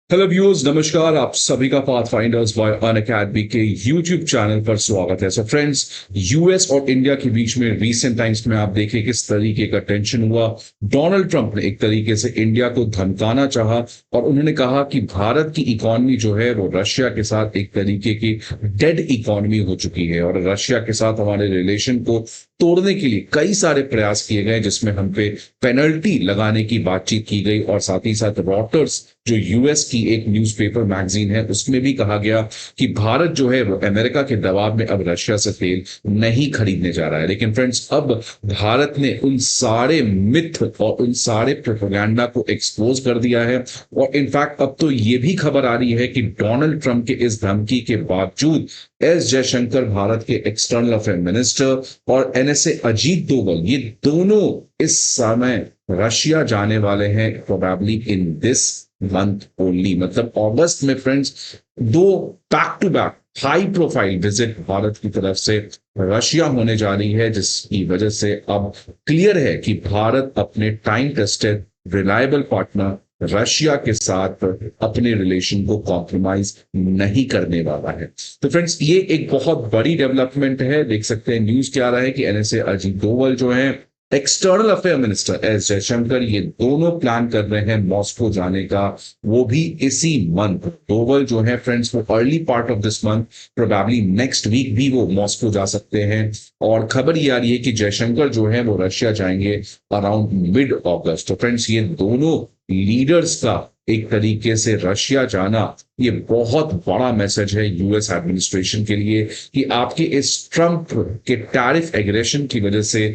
Hello viewers, नमस्कार। आप सभी का पाथफाइंडर्स बाय अनअकैडमी के यूट्यूब चैनल पर स्वागत है। सो फ्रेंड्स, यूएस और इंडिया के बीच में रीसेंट टाइम्स में आप देखें किस तरीके का टेंशन हुआ। डोनाल्ड ट्रंप ने एक तरीके से इंडिया को धमकाना चाहा और उन्होंने कहा कि भारत की इकोनॉमी जो है वो रशिया के साथ एक तरीके की डेड इकोनॉमी हो चुकी है और रशिया के साथ हमारे रिलेशन को तोड़ने के लिए कई सारे प्रयास किए गए, जिसमें हम पे पेनल्टी लगाने की बातचीत की गई और साथ ही साथ रॉटर्स जो यूएस की एक न्यूज़पेपर मैगजीन है उसमें भी कहा गया कि भारत जो है वो अमेरिका के दबाव में अब रशिया से तेल नहीं खरीदने जा रहा है। लेकिन फ्रेंड्स, अब भारत ने उन सारे मिथ और उन सारे प्रोपेगेंडा को एक्सपोज कर दिया है और इनफैक्ट अब तो ये भी खबर आ रही है कि डोनाल्ड ट्रंप के इस धमकी के बावजूद एस जयशंकर, भारत के एक्सटर्नल अफेयर मिनिस्टर, और एनएसए अजीत डोभाल, ये दोनों इस समय रशिया जाने वाले हैं probably in this month only. मतलब अगस्त में फ्रेंड्स, दो back to back high profile visit Bharat की तरफ से रशिया होने जा रही है, जिसकी वजह से अब क्लियर है कि भारत अपने time tested reliable partner Russia के साथ अपने रिलेशन को कॉम्प्रोमाइज नहीं करने वाला है। तो फ्रेंड्स, ये एक बहुत बड़ी डेवलपमेंट है। देख सकते हैं न्यूज क्या आ रहा है कि एनएसए अजीत डोभाल जो है external affair minister S Jaishankar, ये दोनों प्लान कर रहे हैं मॉस्को जाने का, वो भी इसी मंथ। डोभाल जो है फ्रेंड्स वो early part of this month, probably next week भी वो मॉस्को जा सकते हैं। और खबर ये आ रही है कि जयशंकर जो है वो रशिया जाएंगे अराउंड मिड अगस्त। तो फ्रेंड्स, ये दोनों लीडर्स का एक तरीके से रशिया जाना ये बहुत बड़ा मैसेज है यूएस एडमिनिस्ट्रेशन के लिए कि आपके इस ट्रंप के टैरिफ एग्रेशन की वजह से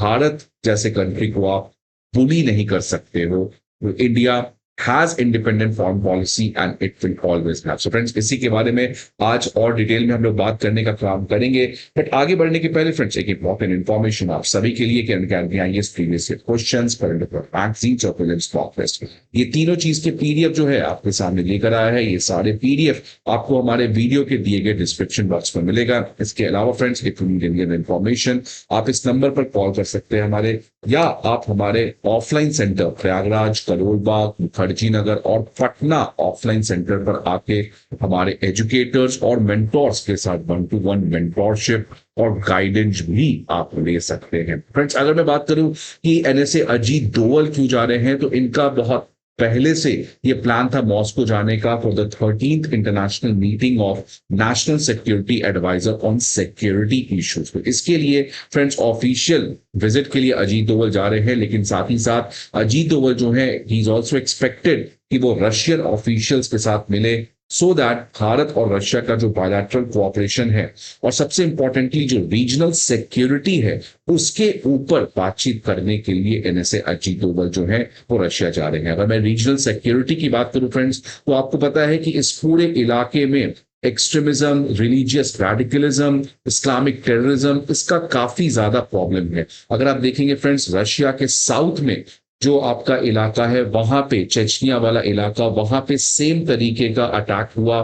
भारत जैसे कंट्री को आप बुली नहीं कर सकते हो। India has independent foreign policy and it will always have. So friends, इसी के बारे में आज और डिटेल में हम लोग बात करने का काम करेंगे। बट आगे बढ़ने के पहले फ्रेंड्स, एक इंपॉर्टेंट इन्फॉर्मेशन आप सभी के लिए कि Unacademy IAS previous year questions, current affair magazines और प्रीलिम्स मॉक टेस्ट, ये तीनों चीज के पीडीएफ जो है आपके सामने लेकर आया है। ये सारे पीडीएफ आपको हमारे वीडियो के दिए गए डिस्क्रिप्शन बॉक्स में मिलेगा। इसके अलावा friends, if you need any information, आप इस नंबर पर कॉल कर सकते हैं हमारे, या आप हमारे ऑफलाइन सेंटर प्रयागराज, करोलबाग, मुखर्जी नगर और पटना ऑफलाइन सेंटर पर आके हमारे एजुकेटर्स और मेंटोर्स के साथ 1-to-1 मेंटोरशिप और गाइडेंस भी आप ले सकते हैं। फ्रेंड्स, अगर मैं बात करूं कि एनएसए अजीत डोभाल क्यों जा रहे हैं, तो इनका बहुत पहले से ये प्लान था मॉस्को जाने का for the 13th international meeting of national security adviser on security issues. तो इसके लिए फ्रेंड्स ऑफिशियल विजिट के लिए अजीत डोभाल जा रहे हैं, लेकिन साथ ही साथ अजीत डोभाल जो है ही इज ऑल्सो एक्सपेक्टेड कि वो रशियन ऑफिशियल्स के साथ मिले, सो दैट भारत और रशिया का जो बायलैटरल कोऑपरेशन है और सबसे इंपॉर्टेंटली जो रीजनल सिक्योरिटी है उसके ऊपर बातचीत करने के लिए एनएसए अजीत डोभाल जो है वो रशिया जा रहे हैं। अगर मैं रीजनल सिक्योरिटी की बात करूं फ्रेंड्स, तो आपको पता है कि इस पूरे इलाके में एक्सट्रीमिज्म, रिलीजियस रैडिकलिज्म, इस्लामिक टेररिज्म, इसका काफी ज्यादा प्रॉब्लम है। अगर आप देखेंगे फ्रेंड्स, रशिया के साउथ में जो आपका इलाका है, वहां पे चेचनिया वाला इलाका, वहां पे सेम तरीके का अटैक हुआ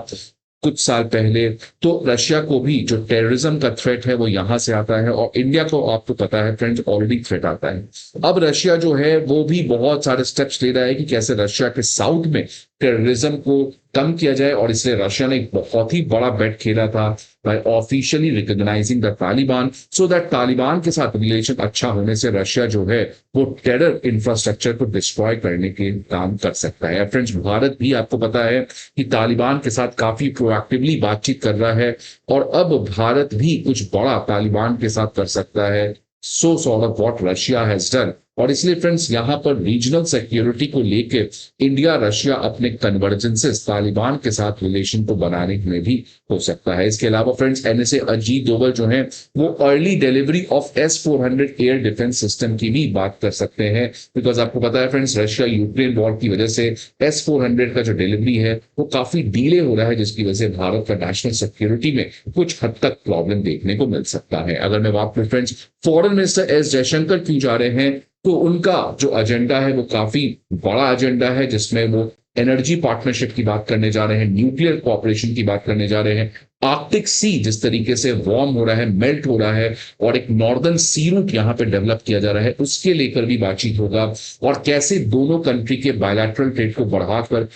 कुछ साल पहले। तो रशिया को भी जो टेररिज्म का थ्रेट है वो यहां से आता है और इंडिया को आपको पता है फ्रेंड्स ऑलरेडी थ्रेट आता है। अब रशिया जो है वो भी बहुत सारे स्टेप्स ले रहा है कि कैसे रशिया के साउथ में टेररिज्म को कम किया जाए, और इसलिए रशिया ने एक बहुत ही बड़ा बेट खेला था by officially recognising the Taliban, so that Taliban के साथ रिलेशन अच्छा होने से रशिया जो है वो टेरर इंफ्रास्ट्रक्चर को डिस्ट्रॉय करने के काम कर सकता है। फ्रेंड्स, भारत भी आपको पता है कि तालिबान के साथ काफी प्रोएक्टिवली बातचीत कर रहा है और अब भारत भी कुछ बड़ा तालिबान के साथ कर सकता है, so sort of what Russia has done. और इसलिए फ्रेंड्स, यहां पर रीजनल सिक्योरिटी को लेके इंडिया रशिया अपने कन्वर्जेंसेस तालिबान के साथ रिलेशन को बनाने में भी हो सकता है। इसके अलावा फ्रेंड्स, एनएसए अजीत डोभाल जो है वो early delivery of S-400 air defence system की भी बात कर सकते हैं, बिकॉज आपको पता है फ्रेंड्स, रशिया यूक्रेन वॉर की वजह से S-400 का जो डिलीवरी है वो काफी डिले हो रहा है, जिसकी वजह से भारत का नेशनल सिक्योरिटी में कुछ हद तक प्रॉब्लम देखने को मिल सकता है। अगर मैं बात करूं friends, foreign minister S Jaishankar क्यों जा रहे हैं, तो उनका जो एजेंडा है वो काफी बड़ा एजेंडा है, जिसमें वो एनर्जी पार्टनरशिप की बात करने जा रहे हैं, न्यूक्लियर कोऑपरेशन की बात करने जा रहे हैं, आर्कटिक सी जिस तरीके से वार्म हो रहा है, मेल्ट हो रहा है और एक नॉर्दर्न सी रूट यहाँ पे डेवलप किया जा रहा है, उसके लेकर भी बातचीत होगा, और कैसे दोनों कंट्री के बायलैटरल ट्रेड को बढ़ाकर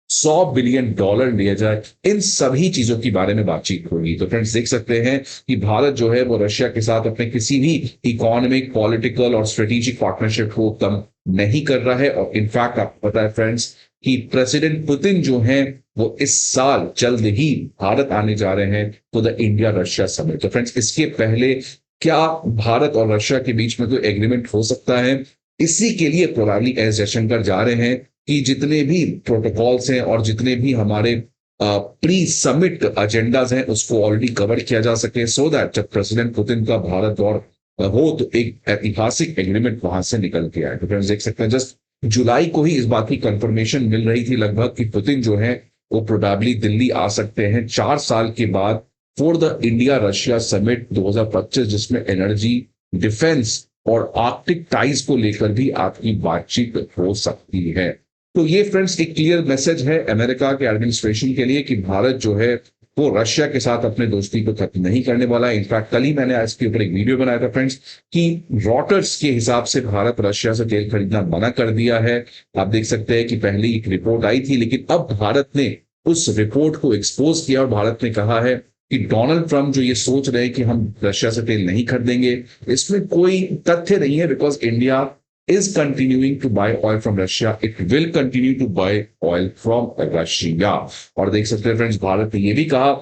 $100 बिलियन लिया जाए, इन सभी चीजों के बारे में बातचीत होगी। तो फ्रेंड्स देख सकते हैं कि भारत जो है वो रशिया के साथ अपने किसी भी इकोनॉमिक, पॉलिटिकल और स्ट्रेटेजिक पार्टनरशिप को कम नहीं कर रहा है। और इनफैक्ट आपको पता है फ्रेंड्स कि प्रेसिडेंट पुतिन जो हैं वो इस साल जल्द ही भारत आने जा रहे हैं for the India Russia summit. तो फ्रेंड्स इसके पहले क्या भारत और रशिया के बीच में कोई एग्रीमेंट हो सकता है? इसी के लिए प्रोबेबली एस जयशंकर जा रहे हैं कि जितने भी प्रोटोकॉल्स हैं और जितने भी हमारे प्री समिट एजेंडाज हैं उसको ऑलरेडी कवर किया जा सके, सो दैट जब प्रेसिडेंट पुतिन का भारत और हो तो एक ऐतिहासिक एग्रीमेंट वहां से निकल के आए। तो फ्रेंड्स देख सकते हैं जस्ट जुलाई को ही इस बात की कंफर्मेशन मिल रही थी लगभग कि पुतिन जो है वो प्रोबेबली दिल्ली आ सकते हैं 4 साल के बाद for the India Russia summit 2025, जिसमें एनर्जी, डिफेंस और आर्कटिक टाइज को लेकर भी आपकी बातचीत हो सकती है। तो ये फ्रेंड्स एक क्लियर मैसेज है अमेरिका के एडमिनिस्ट्रेशन के लिए कि भारत जो है वो रशिया के साथ अपने दोस्ती को खत्म नहीं करने वाला है। इनफैक्ट कल ही मैंने इसके ऊपर एक वीडियो बनाया था फ्रेंड्स कि रॉटर्स के हिसाब से भारत रशिया से तेल खरीदना मना कर दिया है। आप देख सकते हैं कि पहले एक रिपोर्ट आई थी, लेकिन अब भारत ने उस रिपोर्ट को एक्सपोज किया और भारत ने कहा है कि डोनाल्ड ट्रंप जो ये सोच रहे हैं कि हम रशिया से तेल नहीं खरीदेंगे, इसमें कोई तथ्य नहीं है, because India is continuing to buy oil from Russia. It will continue to buy oil from Russia. और देख सकते हैं फ्रेंड्स भारत ने ये भी कहा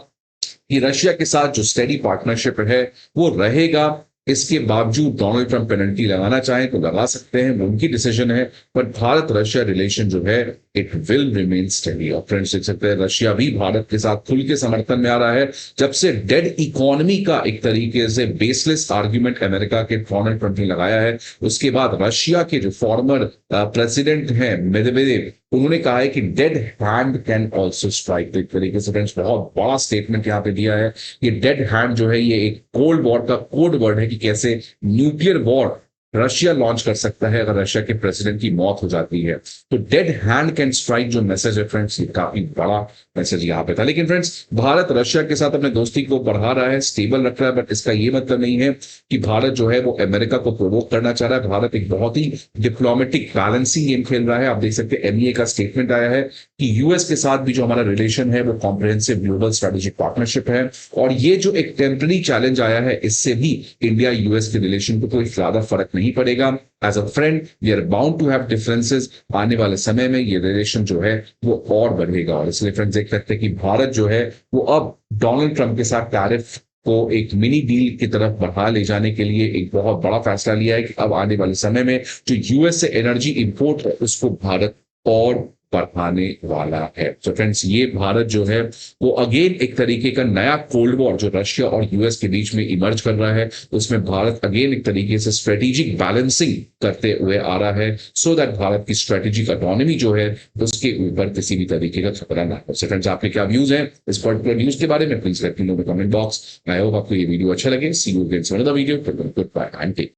कि रशिया के साथ जो स्टेडी पार्टनरशिप है वो रहेगा। इसके बावजूद डोनाल्ड ट्रंप पेनल्टी लगाना चाहें तो लगा सकते हैं, वो उनकी डिसीजन है, बट भारत रशिया रिलेशन जो है इट विल रिमेन स्टेडी। और फ्रेंड्स देख सकते हैं रशिया भी भारत के साथ खुल के समर्थन में आ रहा है। जब से डेड इकोनॉमी का एक तरीके से बेसलेस आर्ग्यूमेंट अमेरिका के डोनाल्ड ट्रंप ने लगाया है, उसके बाद रशिया के जो फॉर्मर प्रेसिडेंट हैं मेदवेदेव, उन्होंने कहा है कि dead hand can also strike. तो एक तरीके से फ्रेंड्स बहुत बड़ा स्टेटमेंट यहाँ पे दिया है। ये डेड हैंड जो है ये एक कोल्ड वॉर का कोड वर्ड है कि कैसे न्यूक्लियर वॉर रशिया लॉन्च कर सकता है अगर रशिया के प्रेसिडेंट की मौत हो जाती है। तो डेड हैंड कैन स्ट्राइक जो मैसेज है फ्रेंड्स, ये काफी बड़ा मैसेज यहाँ पे था। लेकिन फ्रेंड्स भारत रशिया के साथ अपने दोस्ती को बढ़ा रहा है, स्टेबल रख रहा है, बट इसका ये मतलब नहीं है कि भारत जो है वो अमेरिका को प्रोवोक करना चाह रहा है। भारत एक बहुत ही डिप्लोमेटिक बैलेंसिंग गेम खेल रहा है। आप देख सकते हैं एमईए का स्टेटमेंट आया है कि यूएस के साथ भी जो हमारा रिलेशन है वो कॉम्प्रिहेंसिव ग्लोबल स्ट्रेटेजिक पार्टनरशिप है, और ये जो एक टेम्पररी चैलेंज आया है इससे भी इंडिया यूएस के रिलेशन को कोई ज्यादा फर्क नहीं पड़ेगा। As a friend we are bound to have differences. आने वाले समय में ये रिलेशन जो है वो और बढ़ेगा, और इसलिए फ्रेंड्स देख सकते हैं कि भारत जो है वो अब डोनाल्ड ट्रंप के साथ टैरिफ को एक मिनी डील की तरफ बढ़ा ले जाने के लिए एक बहुत बड़ा फैसला लिया है कि अब आने वाले समय में जो यूएस से एनर्जी इंपोर्ट है उसको भारत और बढ़ाने वाला है। तो फ्रेंड्स ये भारत जो है वो अगेन एक तरीके का नया कोल्ड वॉर जो रशिया और यूएस के बीच में इमर्ज कर रहा है, उसमें भारत अगेन एक तरीके से स्ट्रेटेजिक बैलेंसिंग करते हुए आ रहा है, सो दैट भारत की स्ट्रेटेजिक ऑटोनॉमी जो है उसके ऊपर किसी भी तरीके का खतरा ना हो। सो फ्रेंड्स आपके क्या व्यूज हैं इस पर्टिकुलर न्यूज के बारे में, please let me know in the comment box. I hope आपको ये वीडियो अच्छा लगे। See you again in another video. Goodbye and take